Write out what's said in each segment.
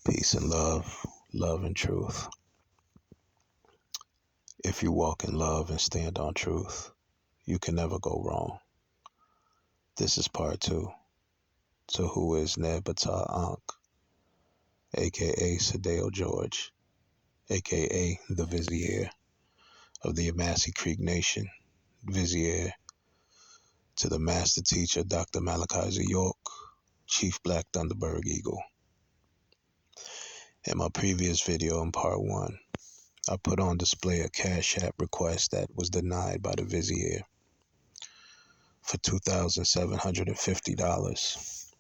Peace and love, love and truth. If you walk in love and stand on truth, you can never go wrong. This is part 2 to who is Ptah Ankh, aka Sadeo George, aka the Vizier of the Yamasee Creek Nation, Vizier to the Master Teacher Dr. Malachi York, Chief Black Thunderbird Eagle. In my previous video in part 1, I put on display a Cash App request that was denied by the Vizier for $2,750.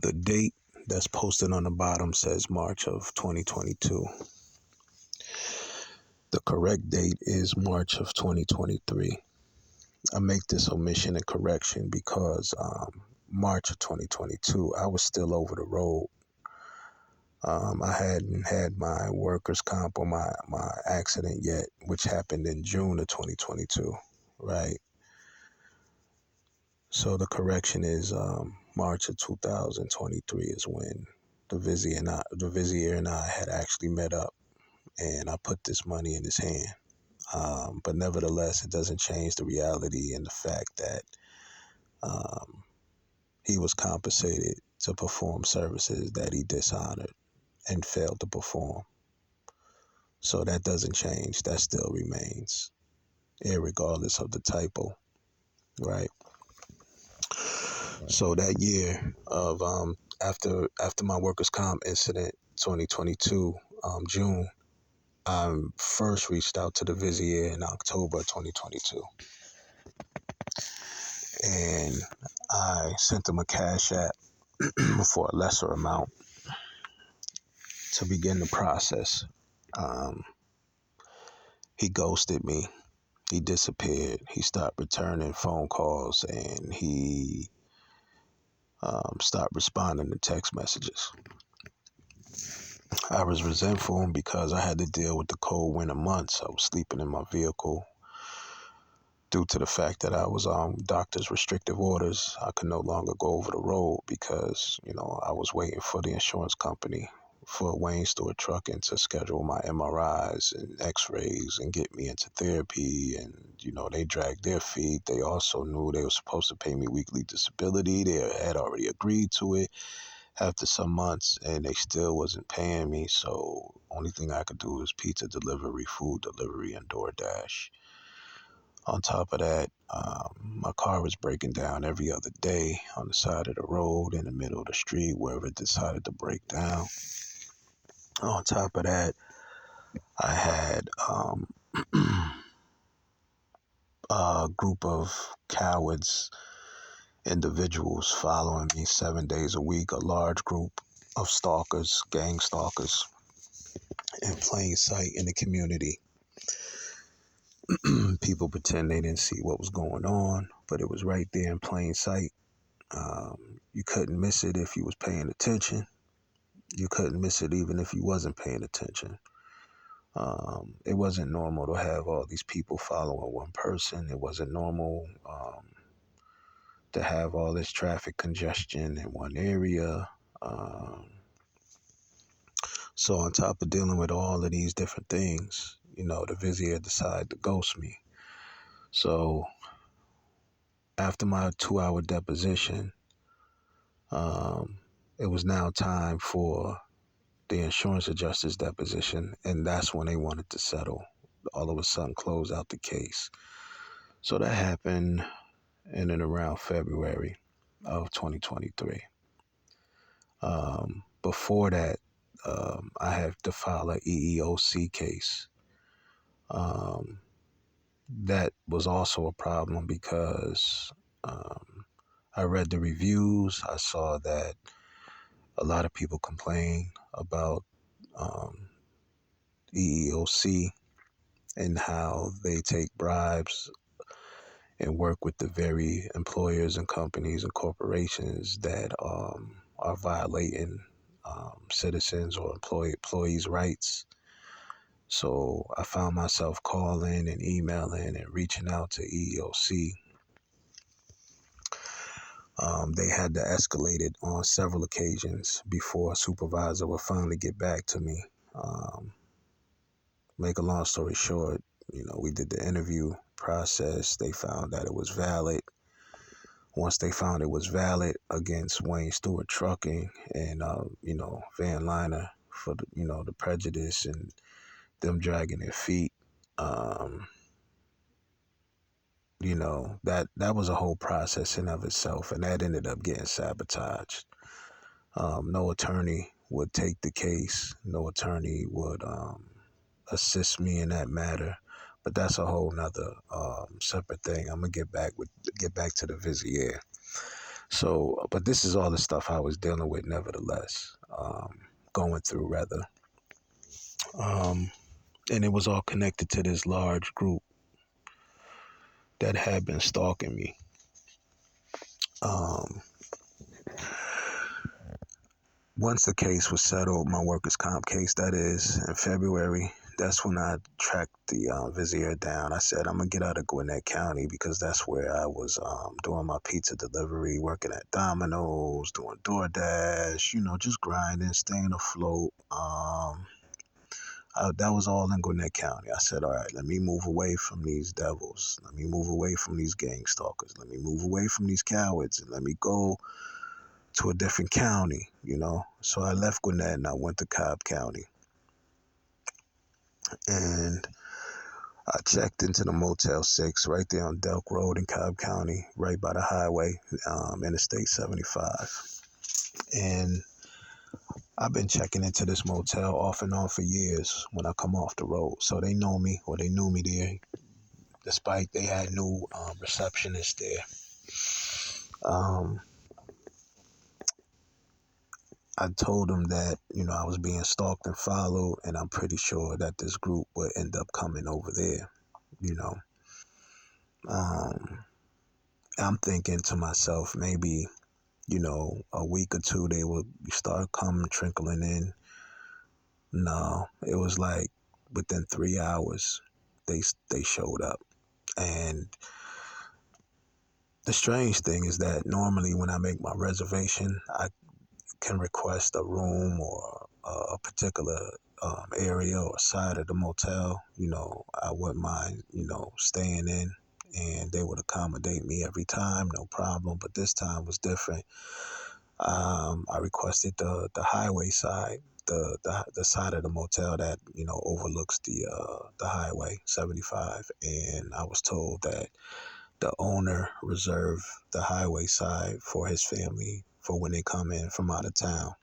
The date that's posted on the bottom says March of 2022. The correct date is March of 2023. I make this omission and correction because March of 2022, I was still over the road. I hadn't had my workers' comp or my accident yet, which happened in June of 2022, right? So the correction is March of 2023 is when the Vizier and I had actually met up, and I put this money in his hand. But nevertheless, it doesn't change the reality and the fact that he was compensated to perform services that he dishonored and failed to perform. So that doesn't change. That still remains, irregardless of the typo, right? So that year of after my workers' comp incident, 2022, June, I first reached out to the Vizier in October 2022, and I sent him a Cash App for a lesser amount to begin the process. He ghosted me. He disappeared. He stopped returning phone calls, and he stopped responding to text messages. I was resentful because I had to deal with the cold winter months. I was sleeping in my vehicle due to the fact that I was on doctor's restrictive orders. I could no longer go over the road because, I was waiting for the insurance company for Wayne Stewart Trucking to schedule my MRIs and x-rays and get me into therapy. And, they dragged their feet. They also knew they were supposed to pay me weekly disability. They had already agreed to it after some months, and they still wasn't paying me. So only thing I could do is pizza delivery, food delivery, and DoorDash. On top of that, my car was breaking down every other day on the side of the road, in the middle of the street, wherever it decided to break down. On top of that, I had a group of cowards, individuals following me 7 days a week, a large group of stalkers, gang stalkers, in plain sight in the community. People pretend they didn't see what was going on, but it was right there in plain sight. You couldn't miss it if you was paying attention. You couldn't miss it even if you wasn't paying attention. It wasn't normal to have all these people following one person. It wasn't normal to have all this traffic congestion in one area. So on top of dealing with all of these different things, the Vizier decided to ghost me. So after my 2-hour deposition, it was now time for the insurance adjuster's deposition, and that's when they wanted to settle. All of a sudden, close out the case. So that happened in and around February of 2023. Before that, I have to file an EEOC case. That was also a problem because I read the reviews. I saw that a lot of people complain about EEOC and how they take bribes and work with the very employers and companies and corporations that are violating citizens or employees' rights. So I found myself calling and emailing and reaching out to EEOC. They had to escalate it on several occasions before a supervisor would finally get back to me. Make a long story short, we did the interview process. They found that it was valid. Once they found it was valid against Wayne Stewart Trucking and, Van Liner for the prejudice and them dragging their feet, um, that was a whole process in of itself, and that ended up getting sabotaged. No attorney would take the case. No attorney would assist me in that matter. But that's a whole nother separate thing. I'm gonna get back to the Vizier. So, but this is all the stuff I was dealing with, nevertheless, going through rather, and it was all connected to this large group that had been stalking me. Once the case was settled, my workers' comp case, that is, in February, that's when I tracked the Vizier down. I said, I'm going to get out of Gwinnett County because that's where I was doing my pizza delivery, working at Domino's, doing DoorDash, just grinding, staying afloat. That was all in Gwinnett County. I said, all right, let me move away from these devils. Let me move away from these gang stalkers. Let me move away from these cowards, and let me go to a different county. So I left Gwinnett and I went to Cobb County. And I checked into the Motel 6 right there on Delk Road in Cobb County, right by the highway, Interstate 75. And I've been checking into this motel off and on for years when I come off the road. So they know me, or they knew me there, despite they had new receptionists there. I told them that, I was being stalked and followed, and I'm pretty sure that this group would end up coming over there. I'm thinking to myself, maybe, a week or two, they would start coming, trickling in. No, it was like within 3 hours, they showed up. And the strange thing is that normally when I make my reservation, I can request a room or a particular area or side of the motel. I wouldn't mind, staying in, and they would accommodate me every time, no problem. But this time was different. I requested the highway side, the side of the motel that overlooks the highway 75, and I was told that the owner reserved the highway side for his family for when they come in from out of town.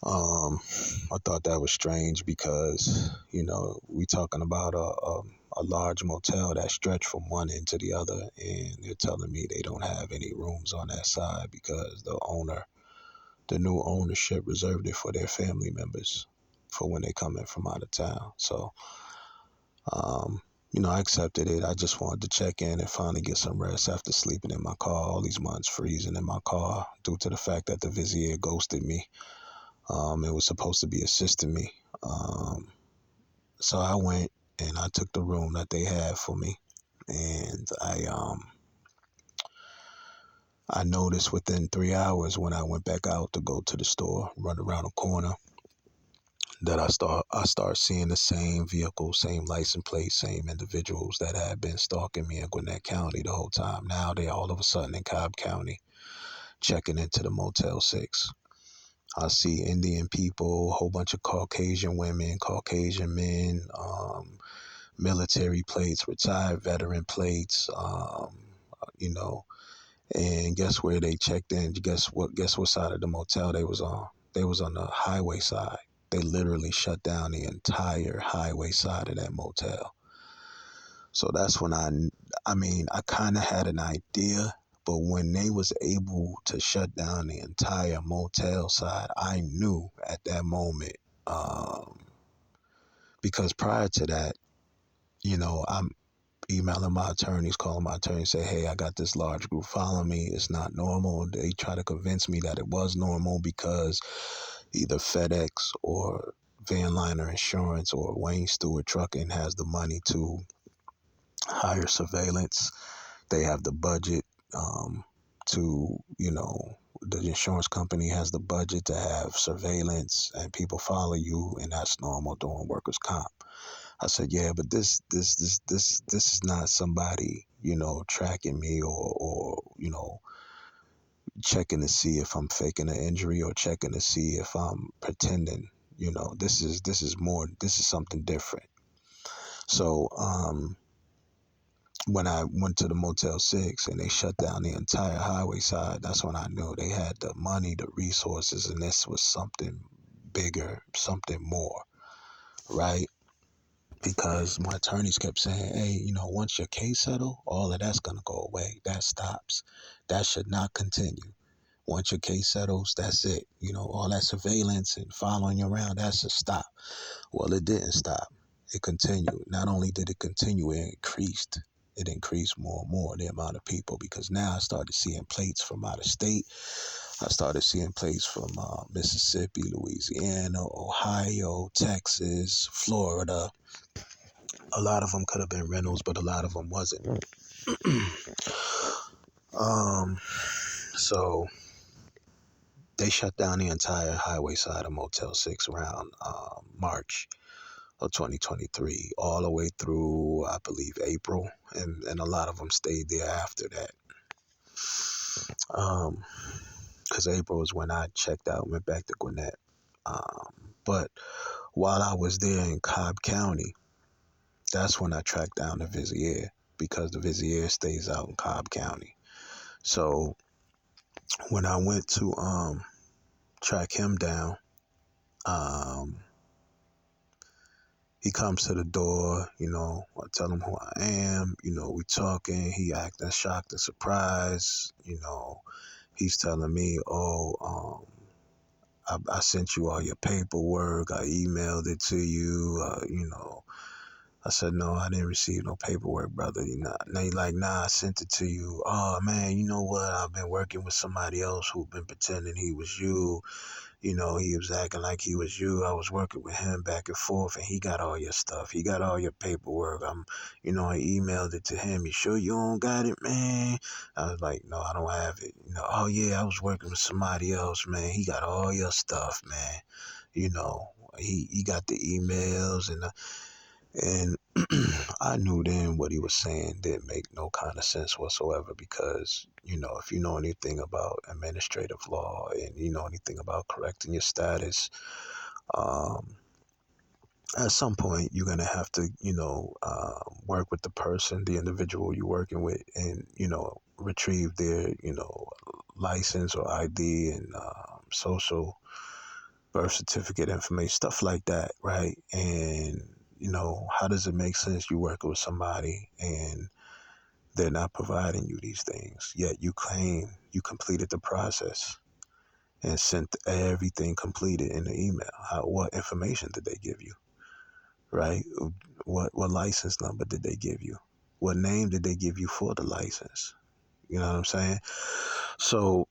I thought that was strange because, we talking about a large motel that stretched from one end to the other, and they're telling me they don't have any rooms on that side because the new ownership reserved it for their family members for when they come in from out of town. So, I accepted it. I just wanted to check in and finally get some rest after sleeping in my car all these months, freezing in my car due to the fact that the Vizier ghosted me. It was supposed to be assisting me. So I went and I took the room that they had for me. And I noticed within 3 hours when I went back out to go to the store, run around the corner, that I start seeing the same vehicle, same license plate, same individuals that had been stalking me in Gwinnett County the whole time. Now they all of a sudden in Cobb County, checking into the Motel 6. I see Indian people, a whole bunch of Caucasian women, Caucasian men, military plates, retired veteran plates, and guess where they checked in? Guess what side of the motel they was on? They was on the highway side. They literally shut down the entire highway side of that motel. So that's when I kind of had an idea, but when they was able to shut down the entire motel side, I knew at that moment, because prior to that, I'm emailing my attorneys, calling my attorneys, say, hey, I got this large group following me. It's not normal. They try to convince me that it was normal because either FedEx or Van Liner Insurance or Wayne Stewart Trucking has the money to hire surveillance. They have the budget to, the insurance company has the budget to have surveillance and people follow you, and that's normal doing workers' comp. I said, yeah, but this is not somebody, tracking me or checking to see if I'm faking an injury or checking to see if I'm pretending. This is something different. So, when I went to the Motel 6 and they shut down the entire highway side, that's when I knew they had the money, the resources, and this was something bigger, something more, right? Because my attorneys kept saying, hey, once your case settle, all of that's going to go away. That stops. That should not continue. Once your case settles, that's it. All that surveillance and following you around, that should stop. Well, it didn't stop. It continued. Not only did it continue, it increased. It increased more and more, the amount of people, because now I started seeing plates from out of state. I started seeing plates from Mississippi, Louisiana, Ohio, Texas, Florida. A lot of them could have been rentals, but a lot of them wasn't. So they shut down the entire highway side of Motel 6 around March of 2023, all the way through, I believe, April, and a lot of them stayed there after that. Because April is when I checked out, went back to Gwinnett. But while I was there in Cobb County, that's when I tracked down the Vizier, because the Vizier stays out in Cobb County. So when I went to track him down, he comes to the door, I tell him who I am, we talking, he acting shocked and surprised, he's telling me, I sent you all your paperwork, I emailed it to you, I said, no, I didn't receive no paperwork, brother. Now he like, nah, I sent it to you. Oh, man, you know what? I've been working with somebody else who've been pretending he was you. He was acting like he was you. I was working with him back and forth, and he got all your stuff. He got all your paperwork. I emailed it to him. You sure you don't got it, man? I was like, no, I don't have it. Oh, yeah, I was working with somebody else, man. He got all your stuff, man. He got the emails and I knew then what he was saying didn't make no kind of sense whatsoever, because, if you know anything about administrative law and you know anything about correcting your status, at some point you're going to have to, work with the person, the individual you're working with, and, retrieve their, license or ID and social birth certificate information, stuff like that, right? And how does it make sense you working with somebody and they're not providing you these things, yet you claim you completed the process and sent everything completed in the email? What information did they give you, right? What license number did they give you? What name did they give you for the license? You know what I'm saying? So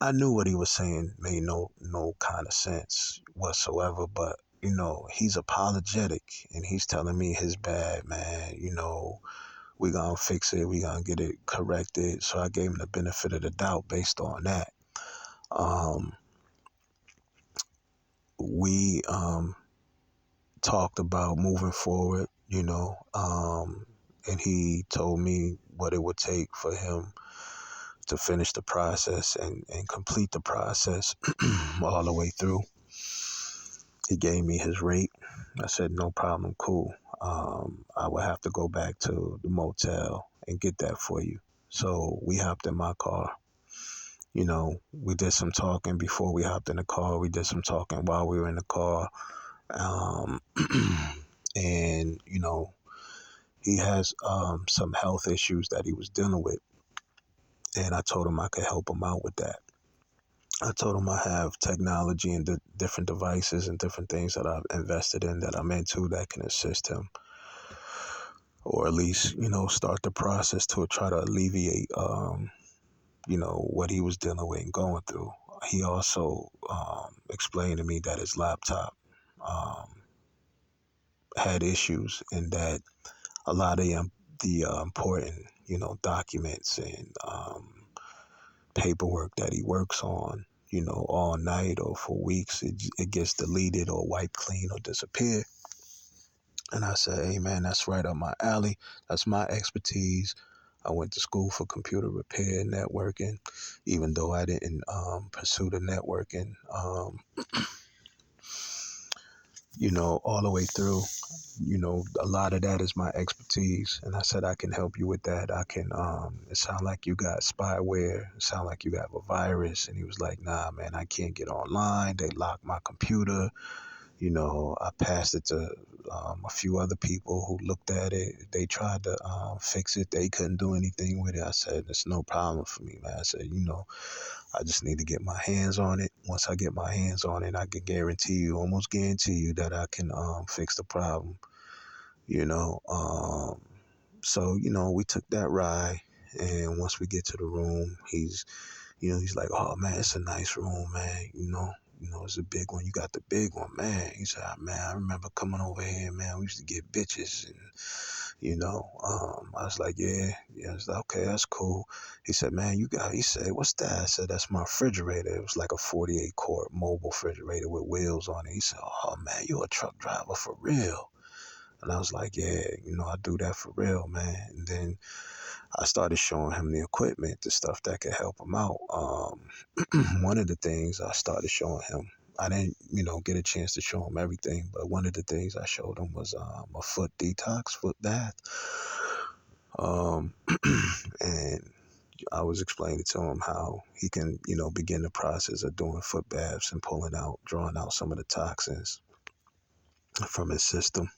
I knew what he was saying made no kind of sense whatsoever, but he's apologetic and he's telling me his bad, man. We gonna fix it, we gonna get it corrected. So I gave him the benefit of the doubt based on that. We talked about moving forward, and he told me what it would take for him to finish the process and complete the process all the way through. He gave me his rate. I said, no problem, cool. I would have to go back to the motel and get that for you. So we hopped in my car. We did some talking before we hopped in the car. We did some talking while we were in the car. And, he has some health issues that he was dealing with. And I told him I could help him out with that. I told him I have technology and different devices and different things that I've invested in, that I'm into, that can assist him, or at least, start the process to try to alleviate, what he was dealing with and going through. He also explained to me that his laptop had issues, and that a lot of the important documents and paperwork that he works on, all night or for weeks. It gets deleted or wiped clean or disappeared. And I said, hey, man, that's right up my alley. That's my expertise. I went to school for computer repair and networking, even though I didn't pursue the networking, all the way through. A lot of that is my expertise. And I said, I can help you with that. I can, it sound like you got spyware. It sound like you have a virus. And he was like, nah, man, I can't get online. They locked my computer. I passed it to a few other people who looked at it. They tried to fix it. They couldn't do anything with it. I said, it's no problem for me, man. I said, I just need to get my hands on it. Once I get my hands on it, I can almost guarantee you that I can fix the problem, you know. So, we took that ride. And once we get to the room, he's like, oh, man, it's a nice room, man, it's a big one. You got the big one, man. He said, man, I remember coming over here, man. We used to get bitches. And, I was like, yeah. I was like, okay, that's cool. He said, man, he said, what's that? I said, that's my refrigerator. It was like a 48-quart mobile refrigerator with wheels on it. He said, oh, man, you a truck driver for real. And I was like, yeah, I do that for real, man. And then I started showing him the equipment, the stuff that could help him out. One of the things I started showing him, I didn't, get a chance to show him everything, but one of the things I showed him was a foot detox, foot bath. And I was explaining to him how he can, begin the process of doing foot baths and drawing out some of the toxins from his system.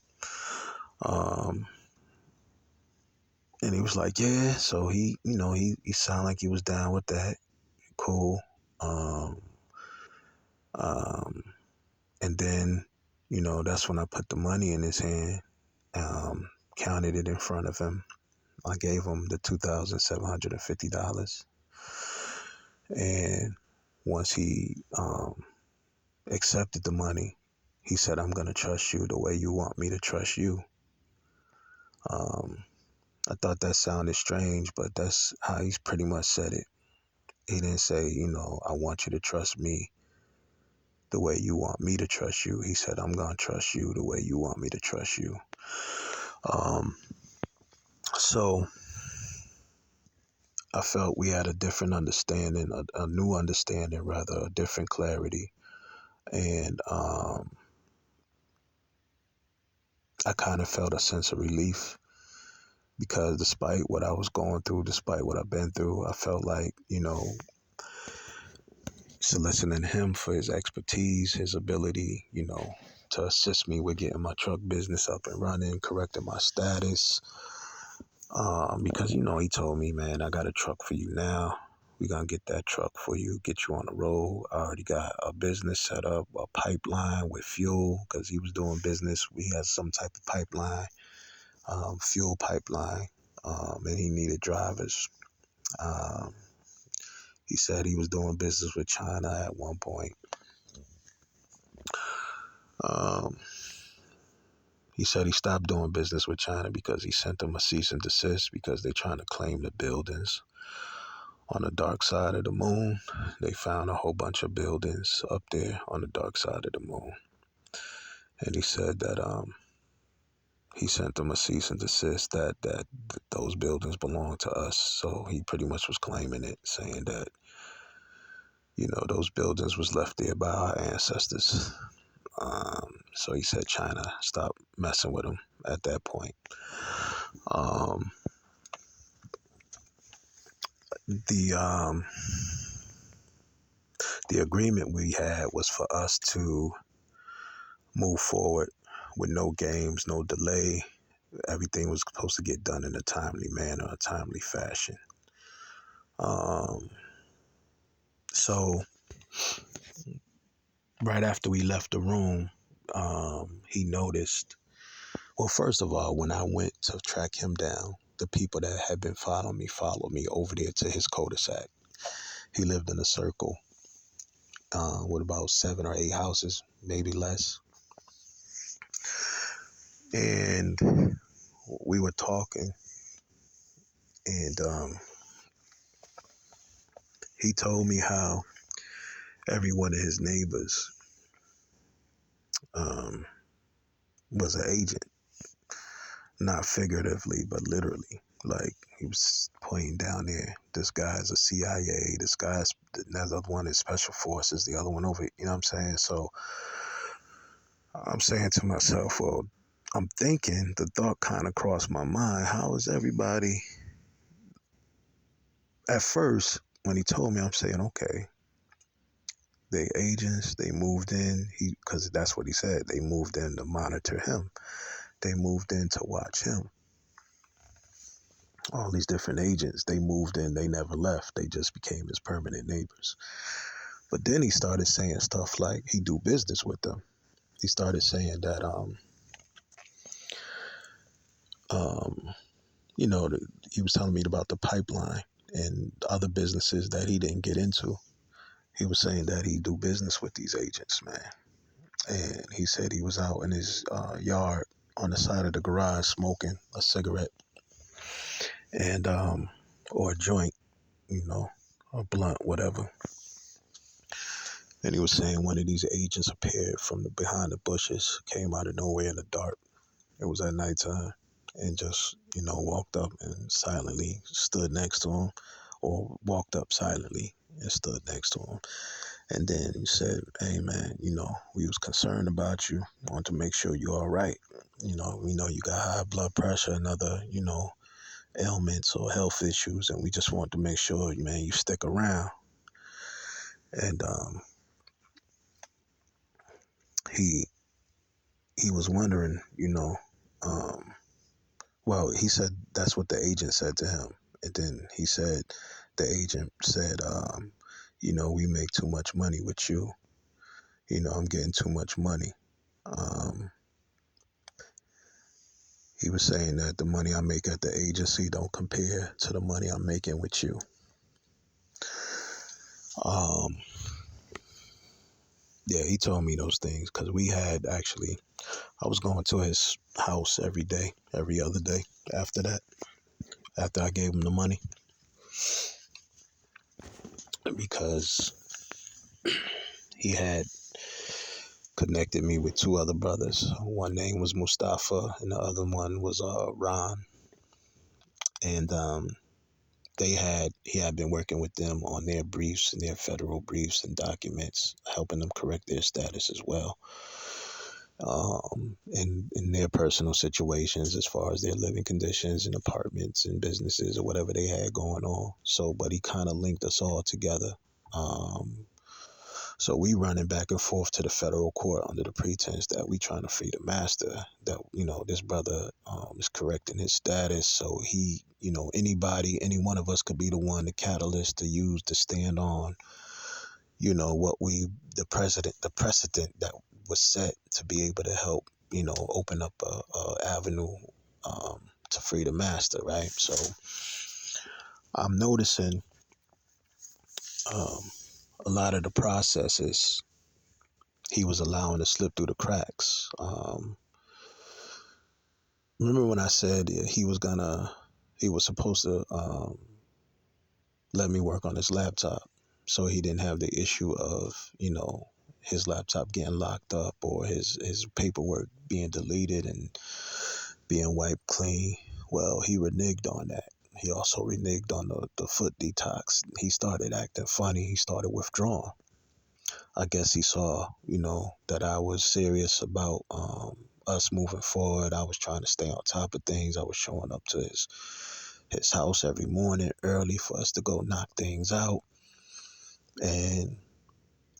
And he was like, yeah. So he sounded like he was down with that. Cool. And then, that's when I put the money in his hand, counted it in front of him. I gave him the $2,750. And once he accepted the money, he said, I'm going to trust you the way you want me to trust you. I thought that sounded strange, but that's how he's pretty much said it. He didn't say, I want you to trust me the way you want me to trust you. He said, I'm going to trust you the way you want me to trust you. So I felt we had a different understanding, a new understanding, rather, a different clarity. And I kind of felt a sense of relief because despite what I was going through, despite what I've been through, I felt like, soliciting him for his expertise, his ability, to assist me with getting my truck business up and running, correcting my status. Because, he told me, man, I got a truck for you now. We're going to get that truck for you, get you on the road. I already got a business set up, a pipeline with fuel, because he was doing business. We had some type of pipeline, fuel pipeline, and he needed drivers. He said he was doing business with China at one point. He said he stopped doing business with China because he sent them a cease and desist because they're trying to claim the buildings on the dark side of the moon. They found a whole bunch of buildings up there on the dark side of the moon. And he said that he sent them a cease and desist that those buildings belong to us. So he pretty much was claiming it, saying that, those buildings was left there by our ancestors. So he said China stopped messing with him at that point. The agreement we had was for us to move forward with no games, no delay. Everything was supposed to get done in a timely manner, a timely fashion. So right after we left the room, he noticed, well, first of all, when I went to track him down, the people that had been following me followed me over there to his cul-de-sac. He lived in a circle with about 7 or 8 houses, maybe less. And we were talking, And he told me how every one of his neighbors um, was an agent, not figuratively, but literally. Like he was pointing down there, this guy's a CIA, this guy's, another one is special forces, the other one over, you know what I'm saying? So I'm saying to myself, well, I'm thinking, the thought kind of crossed my mind, how is everybody, at first, when he told me, I'm saying, okay, they agents, they moved in, because that's what he said, they moved in to monitor him. They moved in to watch him. All these different agents, they moved in, they never left. They just became his permanent neighbors. But then he started saying stuff like he do business with them. He started saying that, you know, he was telling me about the pipeline and other businesses that he didn't get into. He was saying that he do business with these agents, man. And he said he was out in his yard on the side of the garage smoking a cigarette and or a joint, you know, a blunt, whatever. And he was saying one of these agents appeared from behind the bushes, came out of nowhere in the dark. It was at nighttime, and just, you know, walked up and silently stood next to him, or walked up silently and stood next to him. And then he said, hey man, you know, we was concerned about you, want to make sure you're all right. You know, we know you got high blood pressure and other, you know, ailments or health issues, and we just want to make sure, man, you stick around. And he was wondering, you know, um, well, he said that's what the agent said to him. And then he said, the agent said, you know, we make too much money with you. You know, I'm getting too much money. Um, he was saying that the money I make at the agency don't compare to the money I'm making with you. Yeah, he told me those things because we had actually, I was going to his house every day, every other day after that, after I gave him the money, because he had connected me with two other brothers. One name was Mustafa and the other one was Ron. And he had been working with them on their briefs and their federal briefs and documents, helping them correct their status as well. In their personal situations as far as their living conditions and apartments and businesses or whatever they had going on. So, but he kind of linked us all together. So we running back and forth to the federal court under the pretense that we trying to free the master, that, you know, this brother is correcting his status. So he, you know, anybody, any one of us could be the one, the catalyst to use to stand on, you know, the precedent that was set to be able to help, you know, open up a avenue to free the master, right? So I'm noticing a lot of the processes he was allowing to slip through the cracks. Remember when I said he was supposed to let me work on his laptop so he didn't have the issue of, you know, his laptop getting locked up or his paperwork being deleted and being wiped clean. Well, he reneged on that. He also reneged on the foot detox. He started acting funny. He started withdrawing. I guess he saw, you know, that I was serious about us moving forward. I was trying to stay on top of things. I was showing up to his house every morning early for us to go knock things out. And,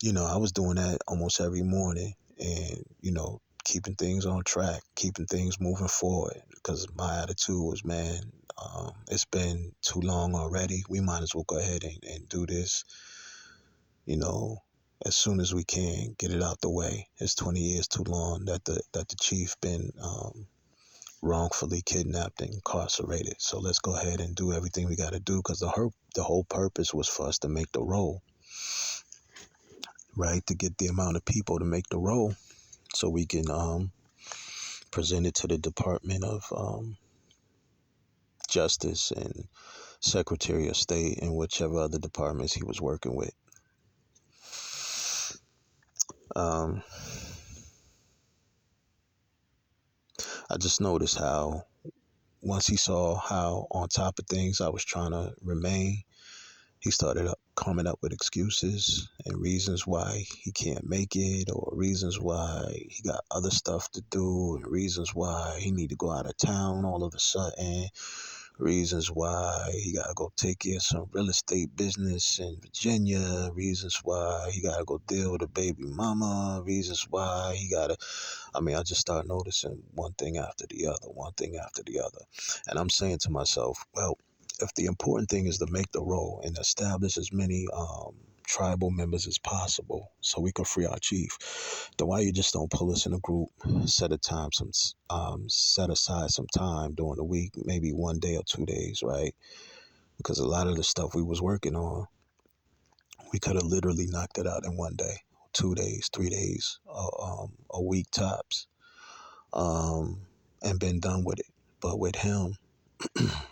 you know, I was doing that almost every morning and, you know, keeping things on track, keeping things moving forward. Because my attitude was, man, it's been too long already. We might as well go ahead and do this, you know, as soon as we can, get it out the way. It's 20 years too long that the chief been wrongfully kidnapped and incarcerated. So let's go ahead and do everything we got to do, because the whole purpose was for us to make the roll, right? To get the amount of people to make the roll so we can present it to the Department of Justice and Secretary of State and whichever other departments he was working with. Um, I just noticed how once he saw how on top of things I was trying to remain, he started coming up with excuses and reasons why he can't make it, or reasons why he got other stuff to do, and reasons why he need to go out of town all of a sudden, reasons why he got to go take care of some real estate business in Virginia, reasons why he got to go deal with a baby mama, reasons why he got to, I just start noticing one thing after the other, one thing after the other. And I'm saying to myself, well, if the important thing is to make the role and establish as many tribal members as possible so we can free our chief, then why you just don't pull us in a group, set aside some time during the week, maybe 1 day or 2 days, right? Because a lot of the stuff we was working on, we could have literally knocked it out in 1 day, 2 days, 3 days, a week tops, and been done with it. But with him,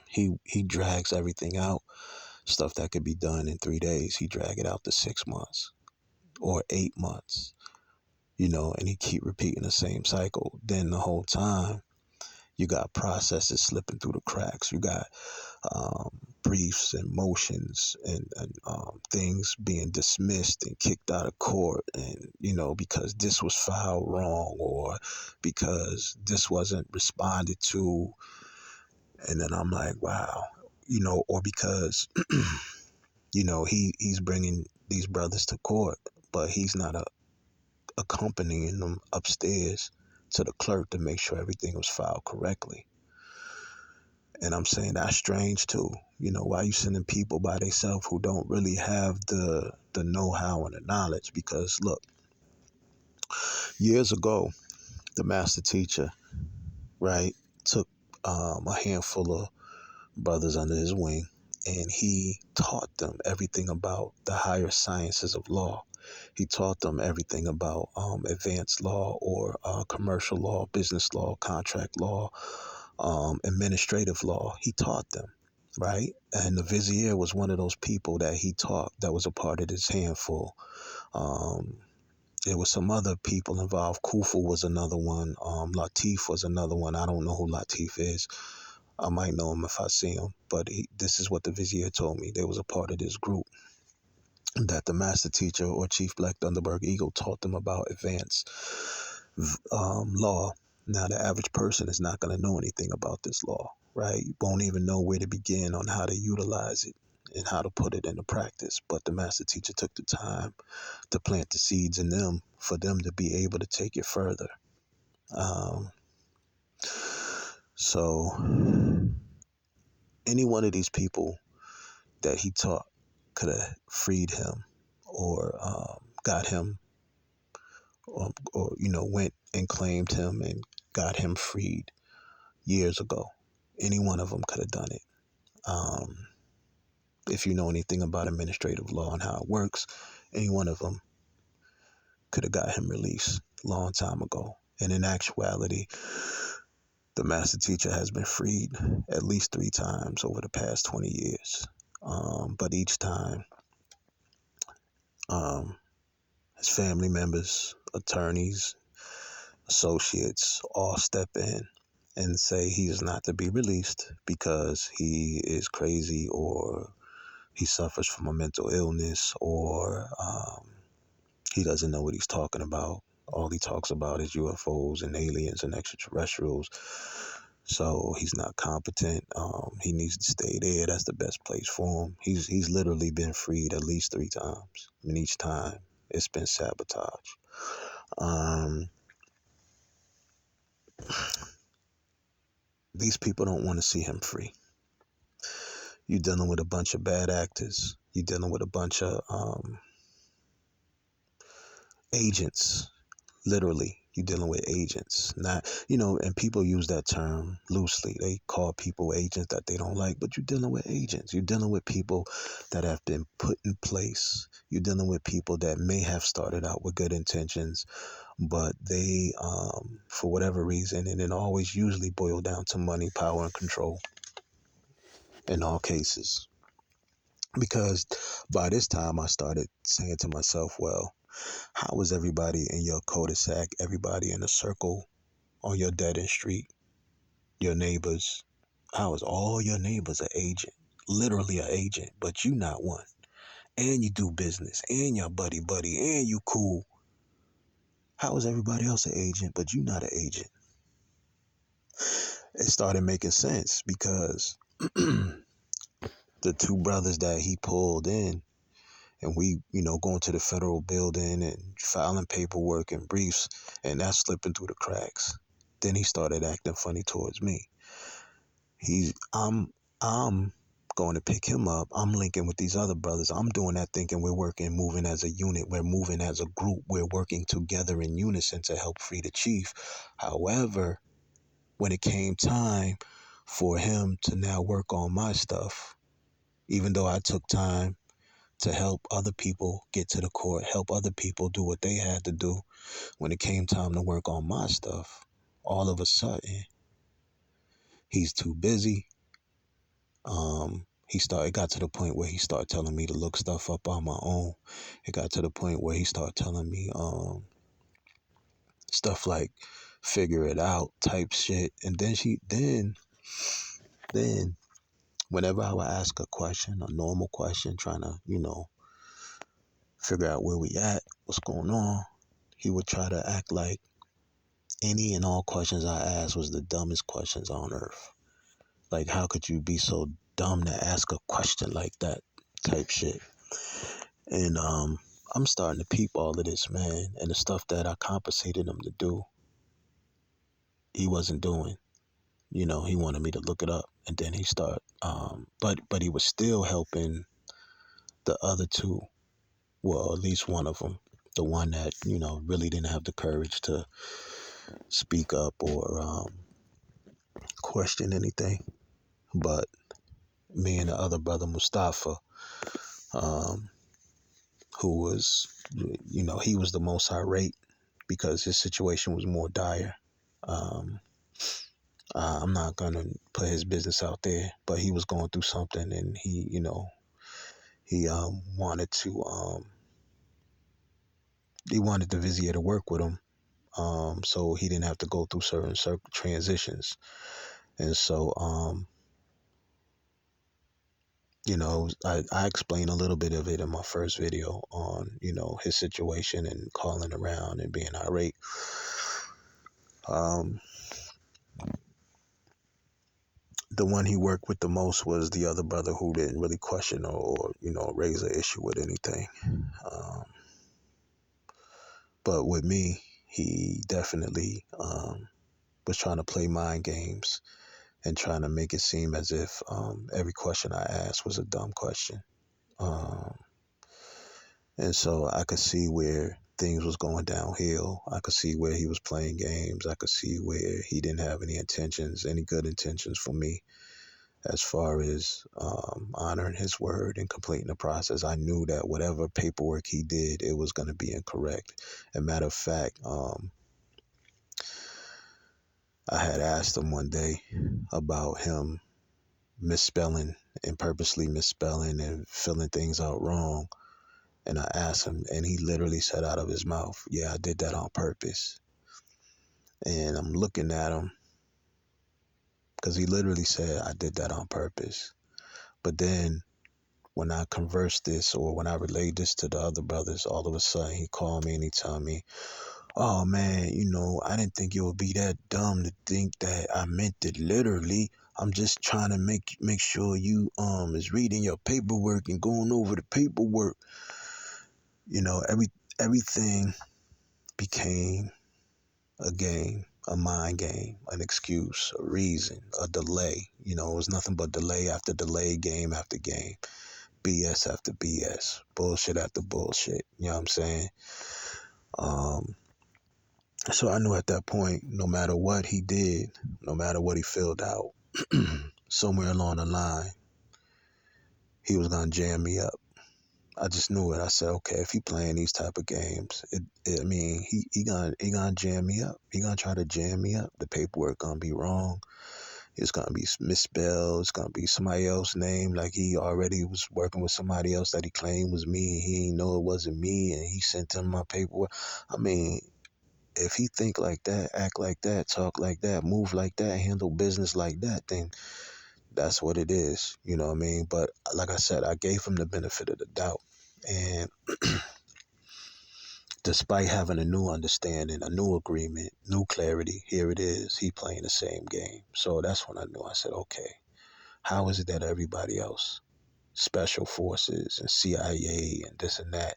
he drags everything out. Stuff that could be done in 3 days, he drag it out to 6 months or 8 months, and he keep repeating the same cycle. Then the whole time, you got processes slipping through the cracks. You got briefs and motions and things being dismissed and kicked out of court, and because this was filed wrong, or because this wasn't responded to. And then I'm like, wow, or because he's bringing these brothers to court, but he's not accompanying them upstairs to the clerk to make sure everything was filed correctly. And I'm saying that's strange too. Why you sending people by themselves who don't really have the know-how and the knowledge? Because look, years ago, the master teacher, right, took a handful of brothers under his wing, and he taught them everything about the higher sciences of law. He taught them everything about advanced law, or commercial law, business law, contract law, administrative law. He taught them, right? And the Vizier was one of those people that he taught, that was a part of his handful. There was some other people involved. Kufu was another one. Latif was another one. I don't know who Latif is. I might know him if I see him, but this is what the Vizier told me. They was a part of this group that the master teacher, or Chief Black Thunderberg Eagle, taught them about advanced law. Now, the average person is not going to know anything about this law, right? You won't even know where to begin on how to utilize it and how to put it into practice. But the master teacher took the time to plant the seeds in them for them to be able to take it further. So any one of these people that he taught could have freed him, or got him, or went and claimed him and got him freed years ago. Any one of them could have done it. If you know anything about administrative law and how it works, any one of them could have got him released a long time ago. And in actuality, the master teacher has been freed at least 3 times over the past 20 years. But each time, his family members, attorneys, associates all step in and say he is not to be released because he is crazy, or he suffers from a mental illness, or he doesn't know what he's talking about. All he talks about is UFOs and aliens and extraterrestrials. So he's not competent. He needs to stay there. That's the best place for him. He's literally been freed at least 3 times. And each time it's been sabotage. These people don't want to see him free. You're dealing with a bunch of bad actors. You're dealing with a bunch of agents. Literally, you're dealing with agents. Not, and people use that term loosely. They call people agents that they don't like, but you're dealing with agents. You're dealing with people that have been put in place. You're dealing with people that may have started out with good intentions, but they, for whatever reason, and it always usually boil down to money, power, and control. in all cases. Because by this time I started saying to myself, well, how is everybody in your cul-de-sac, everybody in a circle on your dead end street, your neighbors, how is all your neighbors an agent? Literally an agent, but you not one. And you do business, and you're buddy, and you cool. How is everybody else an agent, but you not an agent? It started making sense because the two brothers that he pulled in, and we, going to the federal building and filing paperwork and briefs, and that's slipping through the cracks. Then he started acting funny towards me. I'm going to pick him up. I'm linking with these other brothers. I'm doing that thinking we're working, moving as a unit. We're moving as a group. We're working together in unison to help free the chief. However, when it came time for him to now work on my stuff, even though I took time to help other people get to the court, help other people do what they had to do, when it came time to work on my stuff, all of a sudden, he's too busy. It got to the point where he started telling me to look stuff up on my own. It got to the point where he started telling me stuff like figure it out type shit. And then whenever I would ask a question, a normal question, trying to, figure out where we at, what's going on, he would try to act like any and all questions I asked was the dumbest questions on earth. Like, how could you be so dumb to ask a question like that type shit? And I'm starting to peep all of this, man. And the stuff that I compensated him to do, he wasn't doing. He wanted me to look it up. And then he started, but he was still helping the other two. Well, at least one of them. The one that, really didn't have the courage to speak up or question anything. But me and the other brother, Mustafa, um, who was, he was the most irate because his situation was more dire. I'm not going to put his business out there, but he was going through something, and he wanted the Vizier to work with him, so he didn't have to go through certain transitions. And so, I explained a little bit of it in my first video on, his situation and calling around and being irate. The one he worked with the most was the other brother who didn't really question or raise an issue with anything. But with me, he definitely was trying to play mind games and trying to make it seem as if every question I asked was a dumb question. And so I could see where things was going downhill. I could see where he was playing games. I could see where he didn't have any good intentions for me as far as honoring his word and completing the process. I knew that whatever paperwork he did, it was going to be incorrect. As a matter of fact, I had asked him one day about him misspelling and purposely misspelling and filling things out wrong. And I asked him, and he literally said out of his mouth, yeah, I did that on purpose. And I'm looking at him because he literally said, I did that on purpose. But then when I conversed this or when I relayed this to the other brothers, all of a sudden he called me and he told me, oh man, I didn't think you would be that dumb to think that I meant it literally. I'm just trying to make sure you is reading your paperwork and going over the paperwork. Everything became a game, a mind game, an excuse, a reason, a delay. It was nothing but delay after delay, game after game, BS after BS, bullshit after bullshit. You know what I'm saying? So I knew at that point, no matter what he did, no matter what he filled out, somewhere along the line, he was gonna jam me up. I just knew it. I said, okay, if he playing these type of games, he gonna jam me up. He gonna try to jam me up. The paperwork gonna be wrong. It's gonna be misspelled. It's gonna be somebody else's name. Like he already was working with somebody else that he claimed was me, and he didn't know it wasn't me, and he sent him my paperwork. I mean, if he think like that, act like that, talk like that, move like that, handle business like that, then that's what it is. You know what I mean? But like I said, I gave him the benefit of the doubt, and despite having a new understanding, a new agreement, new clarity, here it is. He playing the same game. So that's when I knew. I said, okay, how is it that everybody else, special forces and CIA and this and that,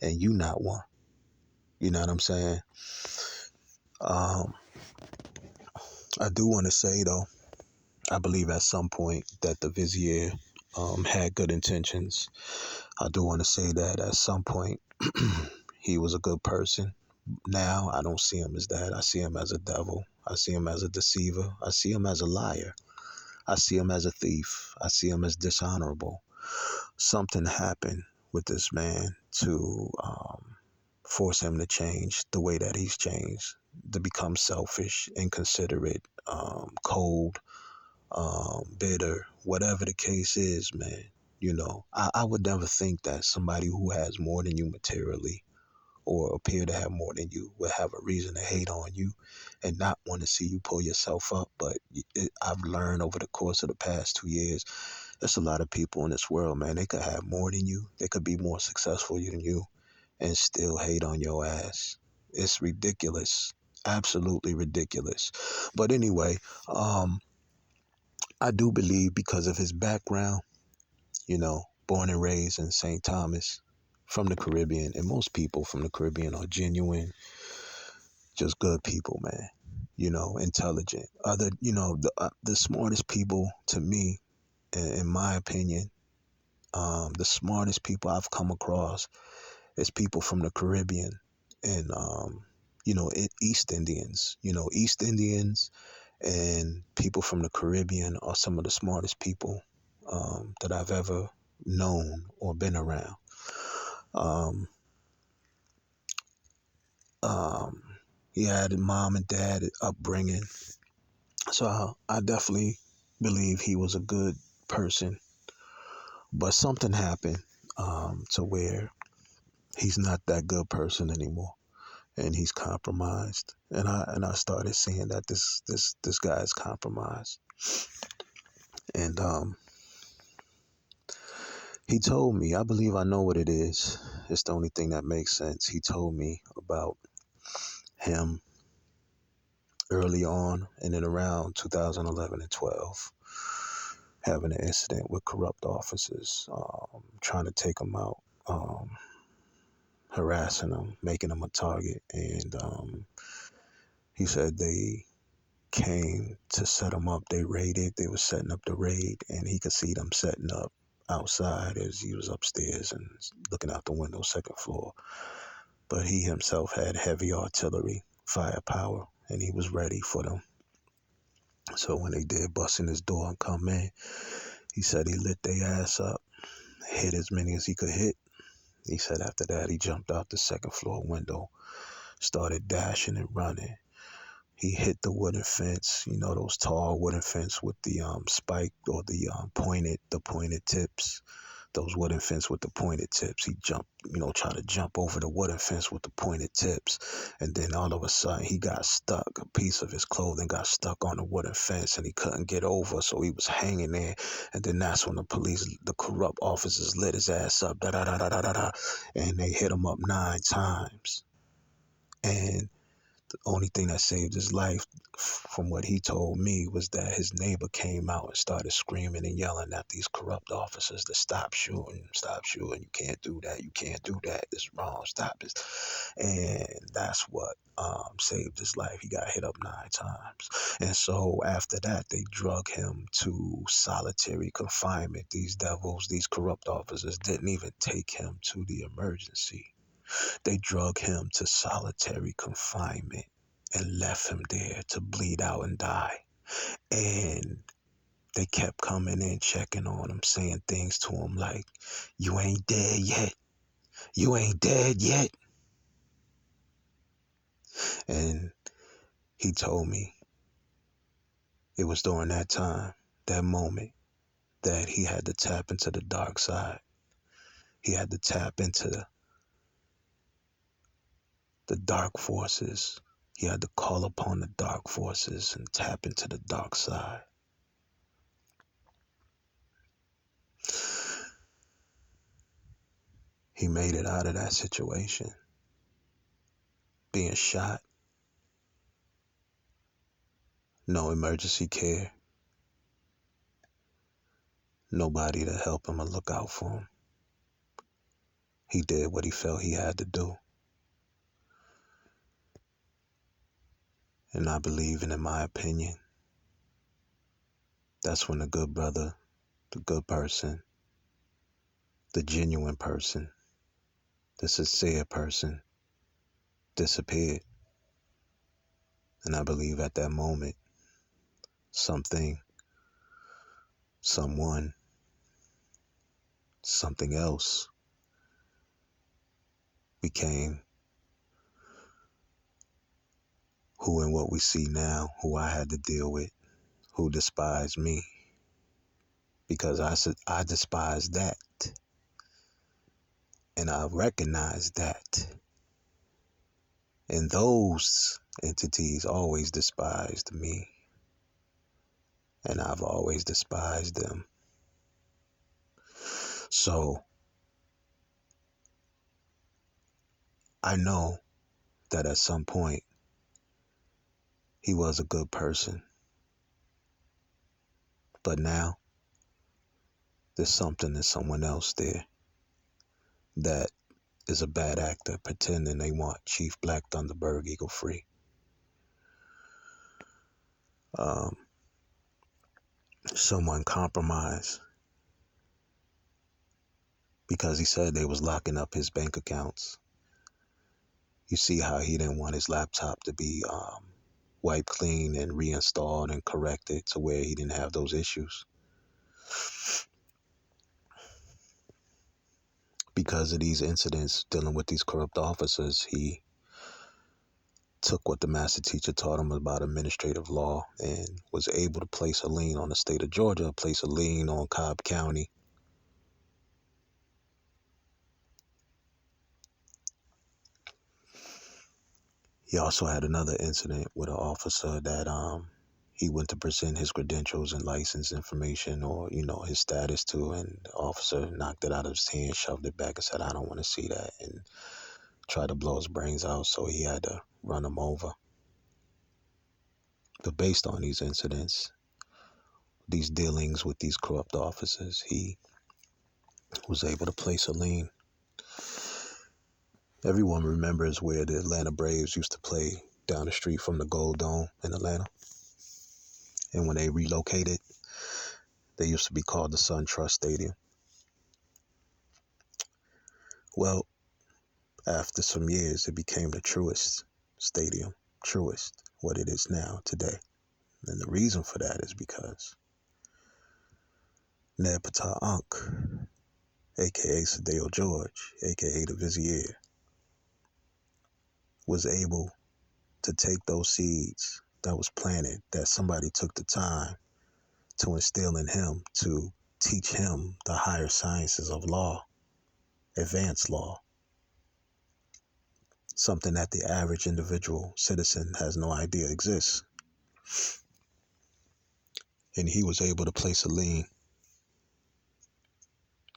and you not one? You know what I'm saying? Um, I do want to say though, I believe at some point that the Vizier had good intentions. I do want to say that at some point he was a good person. Now I don't see him as that. I see him as a devil. I see him as a deceiver. I see him as a liar. I see him as a thief. I see him as dishonorable. Something happened with this man to force him to change the way that he's changed, to become selfish, inconsiderate, cold, bitter, whatever the case is, man. You know, I would never think that somebody who has more than you materially or appear to have more than you will have a reason to hate on you and not want to see you pull yourself up. But I've learned over the course of the past 2 years, there's a lot of people in this world, man. They could have more than you. They could be more successful than you and still hate on your ass. It's ridiculous. Absolutely ridiculous. But anyway, I do believe because of his background, born and raised in St. Thomas from the Caribbean, and most people from the Caribbean are genuine, just good people, man. Intelligent. The smartest people to me, in my opinion, the smartest people I've come across is people from the Caribbean and, East Indians. East Indians and people from the Caribbean are some of the smartest people that I've ever known or been around. Um, um, he had a mom and dad upbringing. So I definitely believe he was a good person. But something happened to where he's not that good person anymore, and he's compromised. And I started seeing that this guy is compromised. And he told me, I believe I know what it is. It's the only thing that makes sense. He told me about him early on and then around 2011 and 12 having an incident with corrupt officers, trying to take him out, harassing him, making him a target. And he said they came to set him up. They raided. They were setting up the raid, and he could see them setting up outside as he was upstairs and looking out the window, second floor. But he himself had heavy artillery firepower, and he was ready for them. So when they did bust in his door and come in, he said he lit their ass up, hit as many as he could hit. He said after that, he jumped out the second floor window, started dashing and running. He hit the wooden fence, those tall wooden fence with the spike or the pointed tips. Those wooden fence with the pointed tips. He jumped, tried to jump over the wooden fence with the pointed tips. And then all of a sudden he got stuck. A piece of his clothing got stuck on the wooden fence and he couldn't get over. So he was hanging there. And then that's when the corrupt officers lit his ass up. Da, da, da, da, da, da, da, and they hit him up 9 times. And the only thing that saved his life, from what he told me, was that his neighbor came out and started screaming and yelling at these corrupt officers to stop shooting, you can't do that, it's wrong, stop this. And that's what saved his life. He got hit up 9 times. And so after that, they drug him to solitary confinement. These devils, these corrupt officers didn't even take him to the emergency. They drug him to solitary confinement and left him there to bleed out and die. And they kept coming in, checking on him, saying things to him like, "You ain't dead yet. You ain't dead yet." And he told me It was during that time, that moment, that he had to tap into the dark side. He had to tap into the dark forces. He had to call upon the dark forces and tap into the dark side. He made it out of that situation, being shot, no emergency care, nobody to help him or look out for him. He did what he felt he had to do. And I believe, and in my opinion, that's when the good brother, the good person, the genuine person, the sincere person disappeared. And I believe at that moment, something, someone, something else became who and what we see now, who I had to deal with, who despised me. Because I despised that. And I recognized that. And those entities always despised me. And I've always despised them. So I know that at some point he was a good person. But now there's something in someone else there that is a bad actor pretending they want Chief Black Thunderbird Eagle free. Someone compromised because he said they was locking up his bank accounts. You see how he didn't want his laptop to be wiped clean and reinstalled and corrected to where he didn't have those issues. Because of these incidents dealing with these corrupt officers, he took what the master teacher taught him about administrative law and was able to place a lien on the state of Georgia, place a lien on Cobb County. He also had another incident with an officer that he went to present his credentials and license information or, his status to, and the officer knocked it out of his hand, shoved it back and said, "I don't want to see that," and tried to blow his brains out, so he had to run him over. But based on these incidents, these dealings with these corrupt officers, he was able to place a lien. Everyone remembers where the Atlanta Braves used to play down the street from the Gold Dome in Atlanta. And when they relocated, they used to be called the SunTrust Stadium. Well, after some years, it became the Truist Stadium, Truist, what it is now today. And the reason for that is because Ptah Ankh, a.k.a. Sadeo George, a.k.a. the Vizier, was able to take those seeds that was planted, that somebody took the time to instill in him, to teach him the higher sciences of law, advanced law, something that the average individual citizen has no idea exists. And he was able to place a lien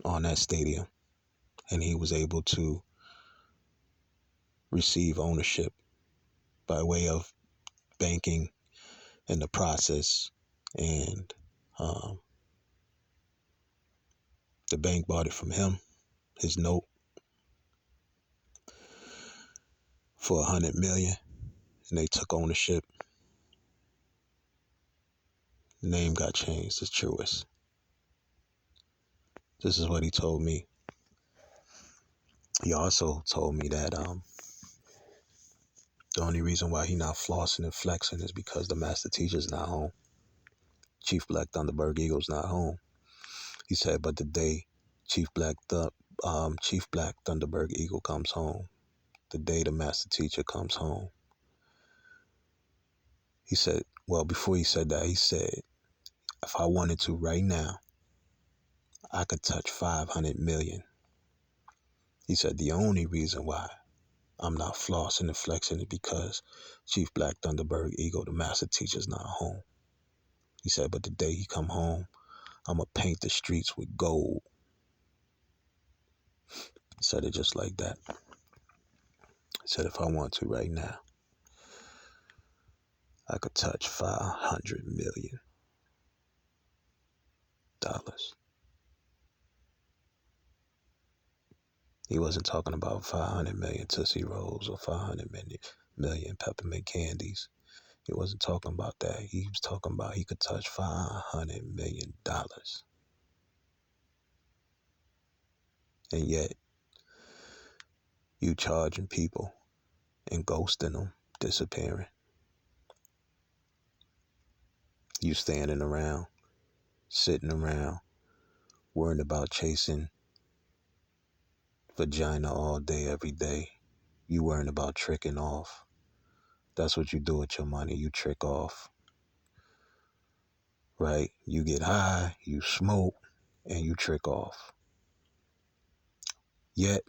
on that stadium, and he was able to receive ownership by way of banking in the process. And the bank bought it from him, his note, for $100 million, and they took ownership. The name got changed to Truist. This is what he told me. He also told me that the only reason why he not flossing and flexing is because the master teacher's not home. Chief Black Thunderbird Eagle's not home. He said, but the day Chief Black Thunderbird Eagle comes home, the day the master teacher comes home, he said, Well, before he said that, he said, if I wanted to right now, I could touch 500 million. He said, the only reason why I'm not flossing and flexing it because Chief Black Thunderbird Ego, the master teacher's not home. He said, but the day he come home, I'ma paint the streets with gold. He said it just like that. He said, if I want to right now, I could touch $500 million. He wasn't talking about 500 million Tootsie Rolls or 500 million peppermint candies. He wasn't talking about that. He was talking about he could touch $500 million. And yet, you charging people and ghosting them, disappearing. You standing around, sitting around, worrying about chasing vagina all day, every day. You worrying about tricking off. That's what you do with your money. You trick off. Right? You get high, you smoke, and you trick off. Yet,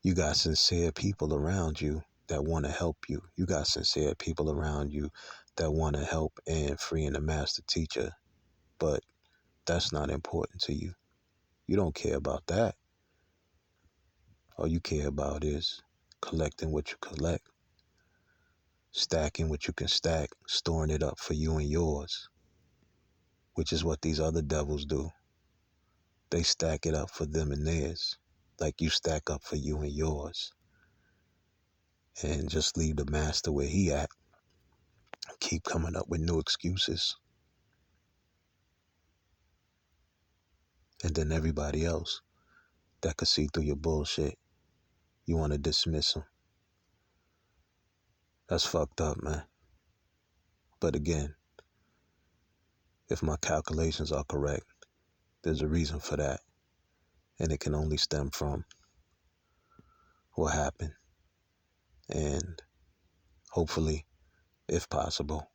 you got sincere people around you that want to help you. You got sincere people around you that want to help in freeing the master teacher. But that's not important to you. You don't care about that. All you care about is collecting what you collect, stacking what you can stack, storing it up for you and yours, which is what these other devils do. They stack it up for them and theirs, like you stack up for you and yours. And just leave the master where he at. Keep coming up with new excuses. And then everybody else that could see through your bullshit, you want to dismiss them. That's fucked up, man. But again, if my calculations are correct, there's a reason for that. And it can only stem from what happened. And hopefully, if possible,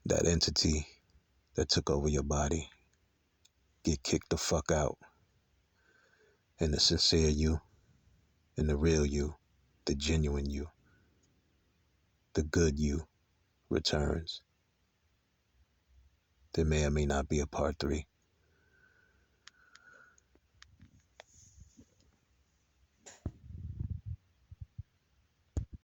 that entity that took over your body get kicked the fuck out. And the sincere you, and the real you, the genuine you, the good you returns. There may or may not be a part 3.